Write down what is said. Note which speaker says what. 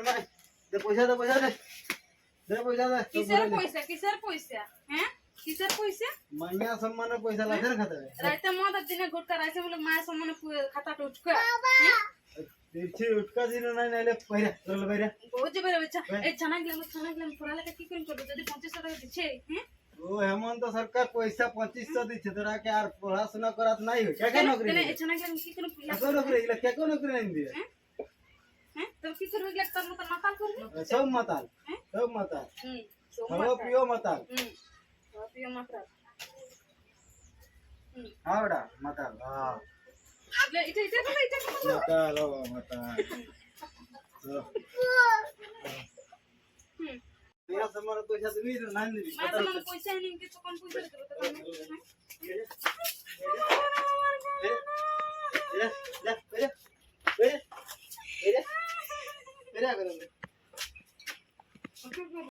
Speaker 1: ভাই দে পয়সা দে পয়সা দে দে পয়সা দে
Speaker 2: কিসের পয়সা হ্যাঁ কিসের পয়সা
Speaker 1: মাইয়া সম্মানের পয়সা লাগে না খাতে
Speaker 2: রাইতে মদ দিনে গুটকা রাইছে বলে মায়ের সম্মানে খাতাটা উঠকা
Speaker 1: দিছি উটকা দিন নাই নাইলে পয়রা চল বাইরে
Speaker 2: বুঝে বেরে বাচ্চা এই ছানা গেলাম পড়ালেখা কি করে করবে যদি 2500 টাকা দিছে হ্যাঁ
Speaker 1: ও হেমন্ত সরকার পয়সা 2500 দিচ্ছে তোরা কে আর পড়াশোনা করাত নাই হয় কে নকরি
Speaker 2: এই ছানা গেলাম কি করে
Speaker 1: কেন নকরি এগুলা কে নকরি নাই দিয়ে
Speaker 2: হ্যাঁ তো কি করবে গেলে তোর মত মাতাল করবি
Speaker 1: সব মাতাল সব মাতাল সব প্রিয় মাতাল
Speaker 2: প্রিয় মাতাল
Speaker 1: হ্যাঁ বেটা মাতাল হ্যাঁ
Speaker 2: এটা
Speaker 1: মাতাল ও মাতাল मेरा समार पैसा दिबी ना दिबी
Speaker 2: मां पैसा नहीं के कौन पैसा देबो तो
Speaker 1: मेरा करो